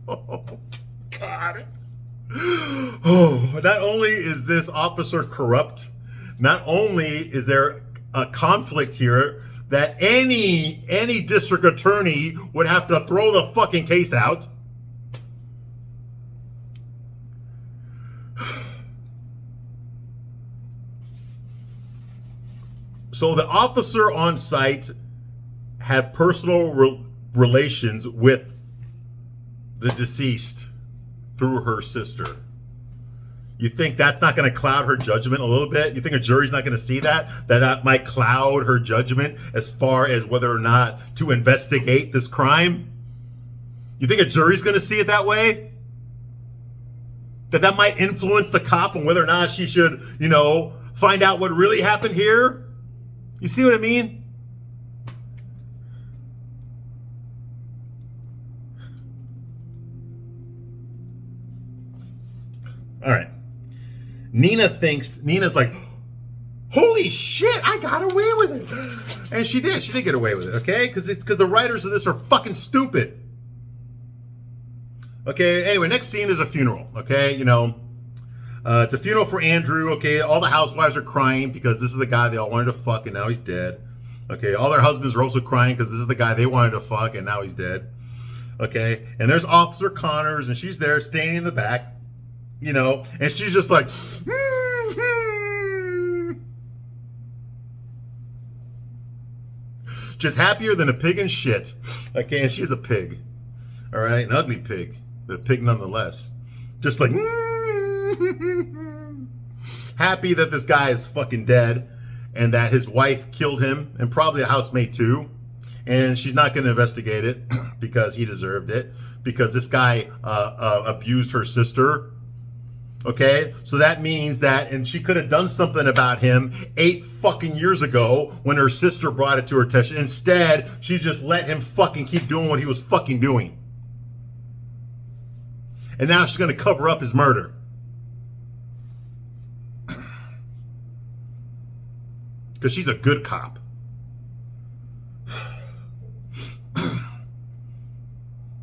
Oh, God. Oh, not only is this officer corrupt, not only is there a conflict here that any district attorney would have to throw the fucking case out. So the officer on site had personal relations with the deceased through her sister. You think that's not going to cloud her judgment a little bit? You think a jury's not going to see that? That might cloud her judgment as far as whether or not to investigate this crime? You think a jury's going to see it that way? That might influence the cop on whether or not she should, find out what really happened here? You see what I mean? All right. Nina's like, holy shit, I got away with it. And she did get away with it, okay? Because the writers of this are fucking stupid. Okay, anyway, next scene is a funeral, okay? It's a funeral for Andrew, okay? All the housewives are crying because this is the guy they all wanted to fuck and now he's dead. Okay, all their husbands are also crying because this is the guy they wanted to fuck and now he's dead. Okay, and there's Officer Connors and she's there standing in the back, and she's just like, just happier than a pig in shit. Okay, and she's a pig. All right, an ugly pig, but a pig nonetheless. Just like, happy that this guy is fucking dead and that his wife killed him and probably a housemate too. And she's not going to investigate it because he deserved it, because this guy abused her sister. Okay, so that means that, and she could have done something about him 8 fucking years ago when her sister brought it to her attention. Instead, she just let him fucking keep doing what he was fucking doing. And now she's going to cover up his murder. Because she's a good cop.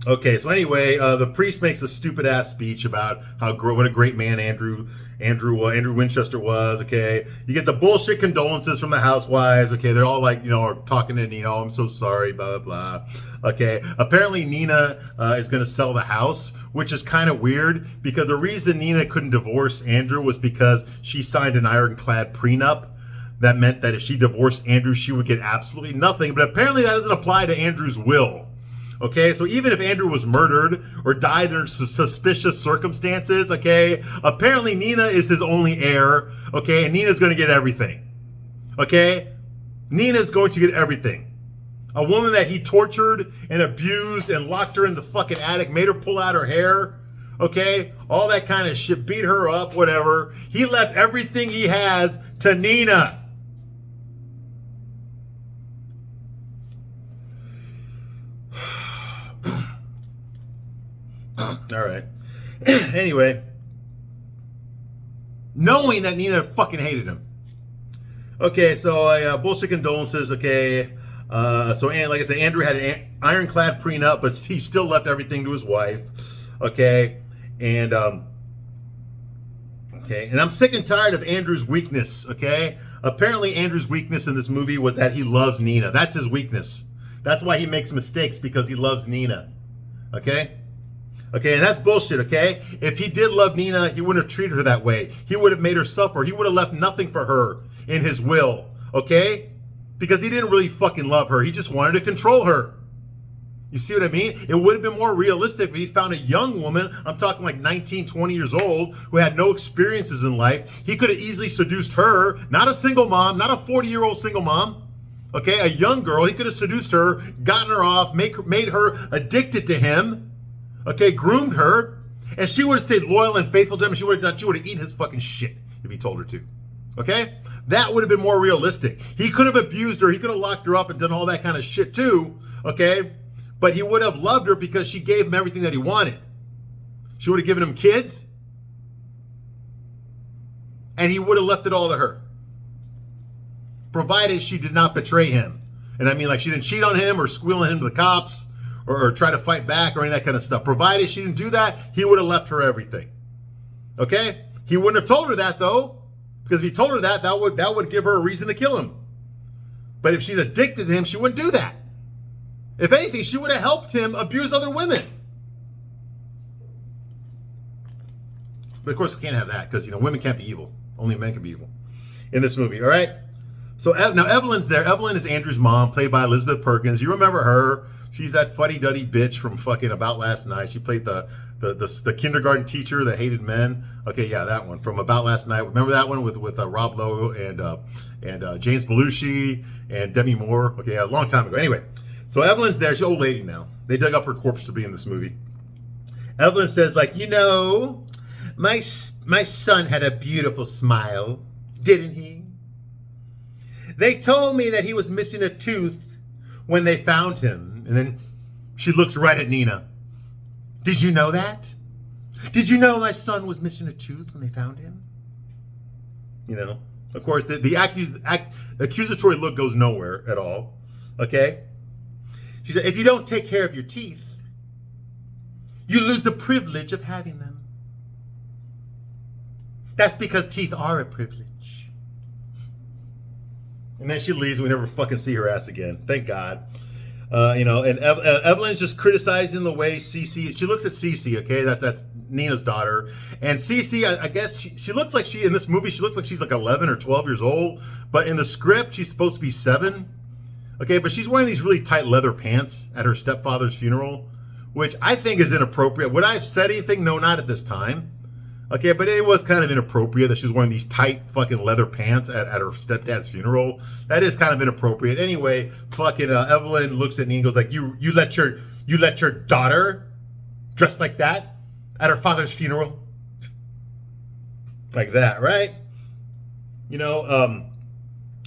Okay, so anyway, the priest makes a stupid ass speech about what a great man Andrew Winchester was. Okay, you get the bullshit condolences from the housewives. Okay, they're all like, are talking to Nina. Oh, I'm so sorry, blah blah blah. Okay, apparently Nina is going to sell the house, which is kind of weird because the reason Nina couldn't divorce Andrew was because she signed an ironclad prenup. That meant that if she divorced Andrew, she would get absolutely nothing. But apparently that doesn't apply to Andrew's will. Okay, so even if Andrew was murdered or died under suspicious circumstances, okay, apparently Nina is his only heir, okay, and Nina's going to get everything, okay? Nina's going to get everything. A woman that he tortured and abused and locked her in the fucking attic, made her pull out her hair, okay, all that kind of shit, beat her up, whatever. He left everything he has to Nina. All right. Anyway, knowing that Nina fucking hated him. Okay, so bullshit condolences. Okay, so and like I said, Andrew had an ironclad prenup, but he still left everything to his wife. Okay, and and I'm sick and tired of Andrew's weakness. Okay, apparently Andrew's weakness in this movie was that he loves Nina. That's his weakness. That's why he makes mistakes, because he loves Nina. Okay. Okay, and that's bullshit, okay? If he did love Nina, he wouldn't have treated her that way. He would have made her suffer. He would have left nothing for her in his will, okay? Because he didn't really fucking love her. He just wanted to control her. You see what I mean? It would have been more realistic if he found a young woman, I'm talking like 19, 20 years old, who had no experiences in life. He could have easily seduced her, not a single mom, not a 40-year-old single mom. Okay, a young girl. He could have seduced her, gotten her off, made her addicted to him. Okay, groomed her, and she would have stayed loyal and faithful to him. She would have eaten his fucking shit if he told her to. Okay, that would have been more realistic. He could have abused her. He could have locked her up and done all that kind of shit too. Okay, but he would have loved her because she gave him everything that he wanted. She would have given him kids, and he would have left it all to her, provided she did not betray him. And I mean, like, she didn't cheat on him or squeal on him to the cops. Or try to fight back or any of that kind of stuff. Provided she didn't do that, he would have left her everything. Okay? He wouldn't have told her that, though. Because if he told her that, that would give her a reason to kill him. But if she's addicted to him, she wouldn't do that. If anything, she would have helped him abuse other women. But of course, we can't have that because, women can't be evil. Only men can be evil in this movie, all right? So now Evelyn's there. Evelyn is Andrew's mom, played by Elizabeth Perkins. You remember her. She's that fuddy-duddy bitch from fucking About Last Night. She played the kindergarten teacher that hated men. Okay, yeah, that one from About Last Night. Remember that one with Rob Lowe and James Belushi and Demi Moore? Okay, a long time ago. Anyway, so Evelyn's there. She's an old lady now. They dug up her corpse to be in this movie. Evelyn says, like, my son had a beautiful smile, didn't he? They told me that he was missing a tooth when they found him. And then she looks right at Nina. Did you know that? Did you know my son was missing a tooth when they found him? Of course, the accusatory look goes nowhere at all. Okay? She said, if you don't take care of your teeth, you lose the privilege of having them. That's because teeth are a privilege. And then she leaves and we never fucking see her ass again. Thank God. And Evelyn's just criticizing the way Cece, she looks at Cece, okay? That's Nina's daughter. And Cece, I guess she looks like in this movie, she looks like she's like 11 or 12 years old. But in the script, she's supposed to be 7. Okay, but she's wearing these really tight leather pants at her stepfather's funeral, which I think is inappropriate. Would I have said anything? No, not at this time. Okay, but it was kind of inappropriate that she was wearing these tight fucking leather pants at her stepdad's funeral. That is kind of inappropriate. Anyway, fucking Evelyn looks at me and goes like, you let your daughter dress like that at her father's funeral? Like that, right? And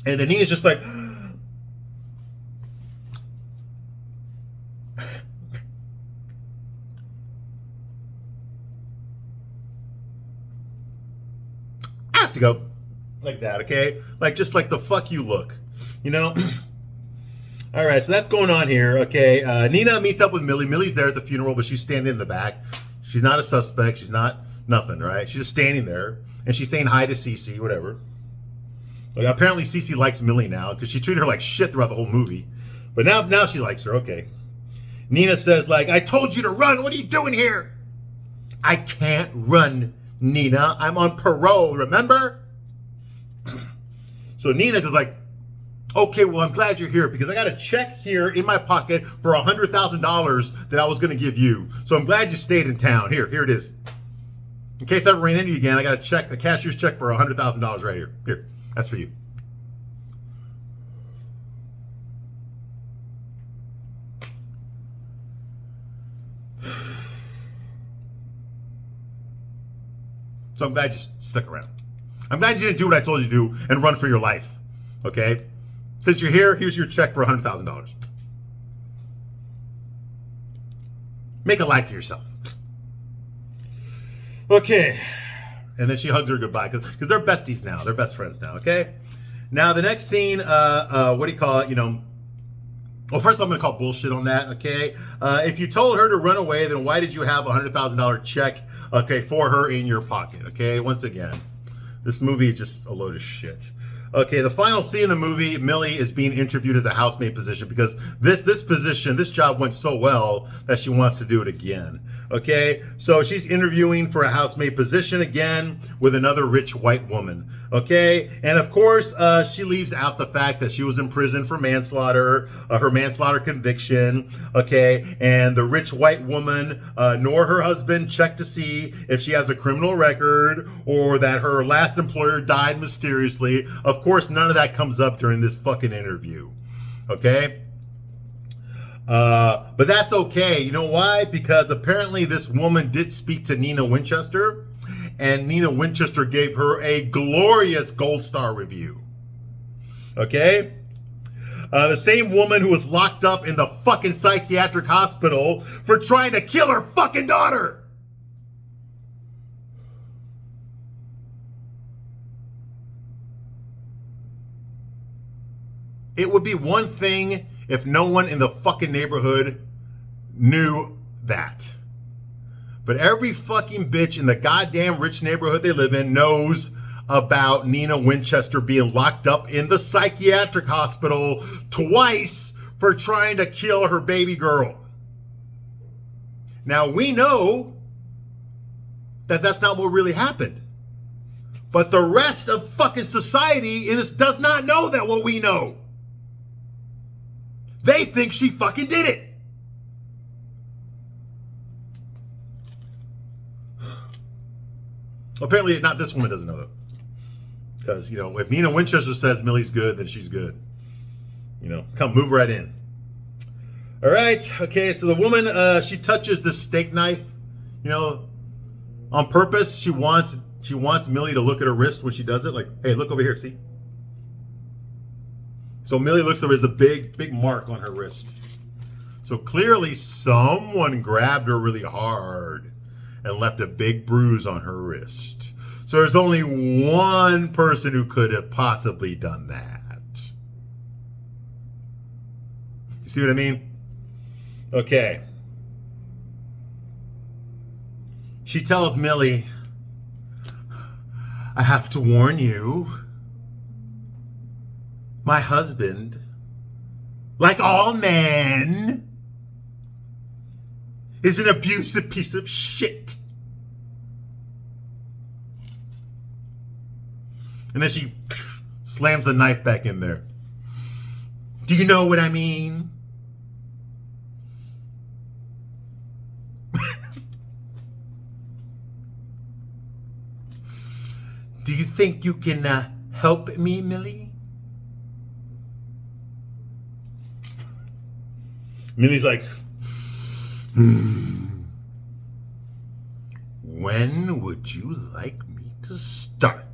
then Nina's just like, to go like that, okay? Like, just like the fuck you look, All right, so that's going on here. Okay, Nina meets up with Millie. Millie's there at the funeral, but she's standing in the back. She's not a suspect. She's not nothing, right? She's just standing there, and she's saying hi to Cece, whatever. Like, apparently, Cece likes Millie now because she treated her like shit throughout the whole movie. But now she likes her. Okay. Nina says, like, I told you to run. What are you doing here? I can't run, Nina. I'm on parole, remember? So Nina is like, okay, well, I'm glad you're here because I got a check here in my pocket for $100,000 that I was going to give you. So I'm glad you stayed in town. Here it is. In case I ever ran into you again, I got a cashier's check for $100,000 right here. Here, that's for you. So I'm glad you stuck around. I'm glad you didn't do what I told you to do and run for your life. Okay? Since you're here, here's your check for $100,000. Make a life for yourself. Okay. And then she hugs her goodbye because they're besties now. They're best friends now, okay? Now, the next scene, what do you call it? Well, first I'm going to call bullshit on that, okay? If you told her to run away, then why did you have a $100,000 check, okay, for her in your pocket, okay? Once again, this movie is just a load of shit. Okay, the final scene in the movie, Millie is being interviewed as a housemaid position because this job went so well that she wants to do it again. Okay, so she's interviewing for a housemaid position again with another rich white woman. Okay, and of course, she leaves out the fact that she was in prison for manslaughter, her manslaughter conviction. Okay, and the rich white woman nor her husband checked to see if she has a criminal record or that her last employer died mysteriously. Of course, none of that comes up during this fucking interview. Okay? But that's okay. You know why? Because apparently this woman did speak to Nina Winchester, and Nina Winchester gave her a glorious gold star review. Okay? The same woman who was locked up in the fucking psychiatric hospital for trying to kill her fucking daughter. It would be one thing if no one in the fucking neighborhood knew that. But every fucking bitch in the goddamn rich neighborhood they live in knows about Nina Winchester being locked up in the psychiatric hospital twice for trying to kill her baby girl. Now, we know that that's not what really happened. But the rest of fucking society does not know that what we know. They think she fucking did it. Apparently, not this woman doesn't know that. Because, if Nina Winchester says Millie's good, then she's good. Come move right in. All right. Okay, so the woman, she touches this steak knife, on purpose. She wants Millie to look at her wrist when she does it. Like, hey, look over here, see? So Millie looks, there is a big mark on her wrist. So clearly someone grabbed her really hard and left a big bruise on her wrist. So there's only one person who could have possibly done that. You see what I mean? Okay. She tells Millie, I have to warn you. My husband, like all men, is an abusive piece of shit. And then she slams a knife back in there. Do you know what I mean? Do you think you can help me, Millie? Millie's like, when would you like me to start?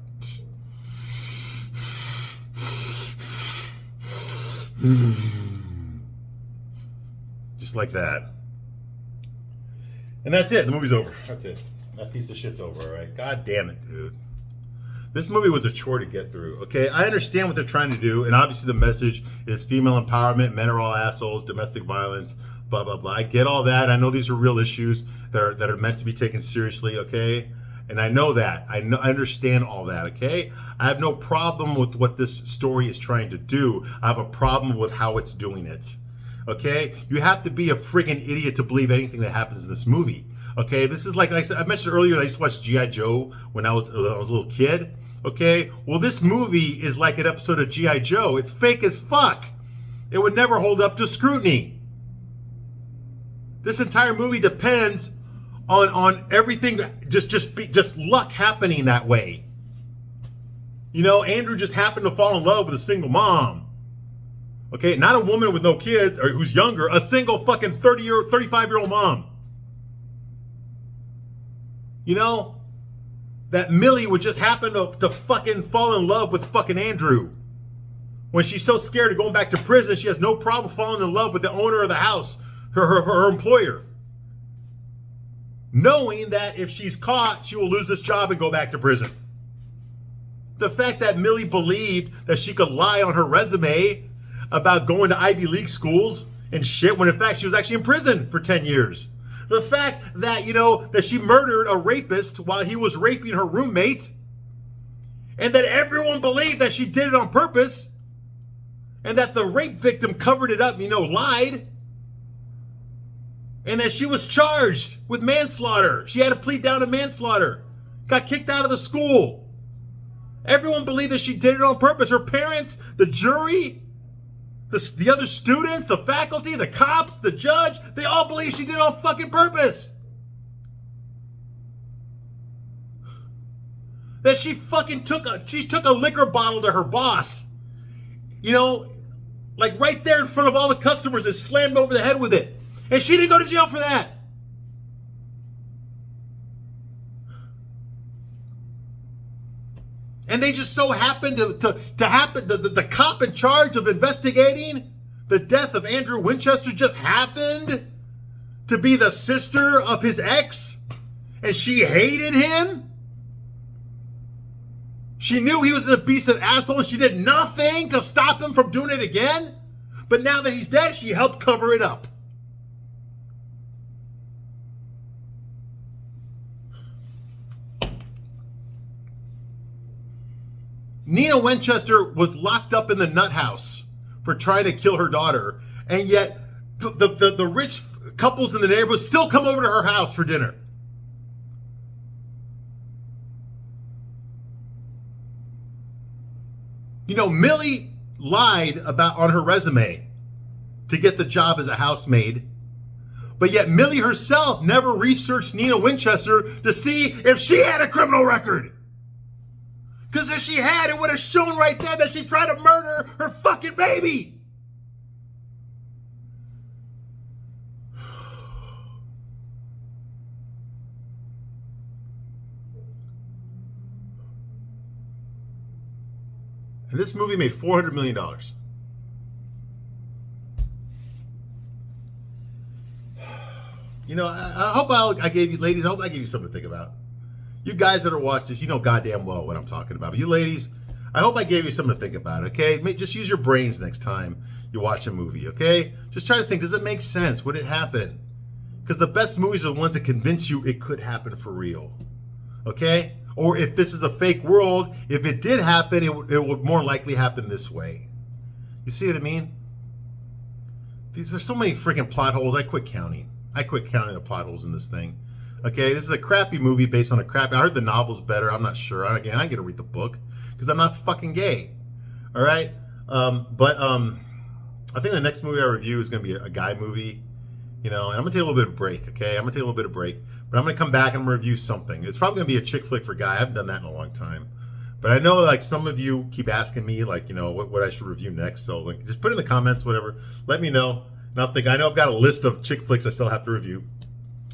Just like that. And that's it. The movie's over. That's it. That piece of shit's over, all right? God damn it, dude. This movie was a chore to get through, okay? I understand what they're trying to do, and obviously the message is female empowerment, men are all assholes, domestic violence, blah, blah, blah. I get all that. I know these are real issues that are meant to be taken seriously, okay? And I know that. I understand all that, okay? I have no problem with what this story is trying to do. I have a problem with how it's doing it, okay? You have to be a friggin' idiot to believe anything that happens in this movie, okay? This is like I said, I mentioned earlier, I used to watch G.I. Joe when I was a little kid, okay? Well, this movie is like an episode of G.I. Joe. It's fake as fuck. It would never hold up to scrutiny. This entire movie depends on everything, just luck happening that way. You know, Andrew just happened to fall in love with a single mom. Okay, not a woman with no kids or who's younger, a single fucking 35-year-old mom. You know, that Millie would just happen to fucking fall in love with fucking Andrew. When she's so scared of going back to prison, she has no problem falling in love with the owner of the house, her employer. Knowing that if she's caught, she will lose this job and go back to prison. The fact that Millie believed that she could lie on her resume about going to Ivy League schools and shit, when in fact she was actually in prison for 10 years. The fact that, you know, that she murdered a rapist while he was raping her roommate, and that everyone believed that she did it on purpose, and that the rape victim covered it up, you know, lied, and that she was charged with manslaughter. She had to plead down to manslaughter. Got kicked out of the school. Everyone believed that she did it on purpose. Her parents, the jury, the other students, the faculty, the cops, the judge, they all believe she did it on fucking purpose. That she fucking took a liquor bottle to her boss. You know, like right there in front of all the customers and slammed over the head with it. And she didn't go to jail for that. And they just so happened to happen, the cop in charge of investigating the death of Andrew Winchester just happened to be the sister of his ex, and she hated him. She knew he was an abusive asshole, and she did nothing to stop him from doing it again. But now that he's dead, she helped cover it up. Nina Winchester was locked up in the nut house for trying to kill her daughter, and yet the rich couples in the neighborhood still come over to her house for dinner. You know, Millie lied on her resume to get the job as a housemaid, but yet Millie herself never researched Nina Winchester to see if she had a criminal record. Because if she had, it would have shown right there that she tried to murder her fucking baby. And this movie made $400 million. You know, I hope I gave you, ladies, I hope I gave you something to think about. You guys that are watching this, you know goddamn well what I'm talking about. But you ladies, I hope I gave you something to think about, okay? Just use your brains next time you watch a movie, okay? Just try to think, does it make sense? Would it happen? Because the best movies are the ones that convince you it could happen for real, okay? Or if this is a fake world, if it did happen, it would more likely happen this way. You see what I mean? These are so many freaking plot holes, I quit counting. I quit counting the plot holes in this thing. Okay, this is a crappy movie based on a crappy... I heard the novel's better. I'm not sure. Again, I ain't gonna read the book because I'm not fucking gay. All right? I think the next movie I review is gonna be a guy movie. You know, and I'm gonna take a little bit of break, okay? I'm gonna take a little bit of break. But I'm gonna come back and I'm gonna review something. It's probably gonna be a chick flick for guy. I haven't done that in a long time. But I know, like, some of you keep asking me, like, you know, what I should review next. So, like, just put in the comments, whatever. Let me know. And I'll think... I know I've got a list of chick flicks I still have to review.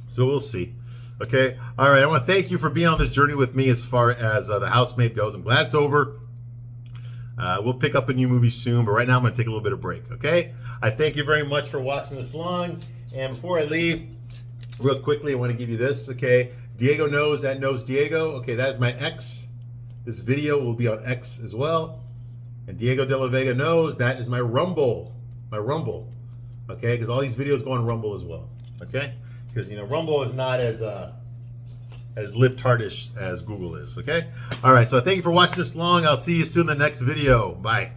So we'll see. Okay, all right, I want to thank you for being on this journey with me as far as The Housemaid goes. I'm glad it's over. We'll pick up a new movie soon, but right now I'm going to take a little bit of break, okay? I thank you very much for watching this long. And before I leave, real quickly, I want to give you this, okay? Diego knows, that knows Diego. Okay, that is my ex. This video will be on X as well. And Diego De La Vega knows that is my Rumble. My Rumble. Okay? Because all these videos go on Rumble as well. Okay? Because, you know, Rumble is not as libtardish as Google is. Okay? All right. So thank you for watching this long. I'll see you soon in the next video. Bye.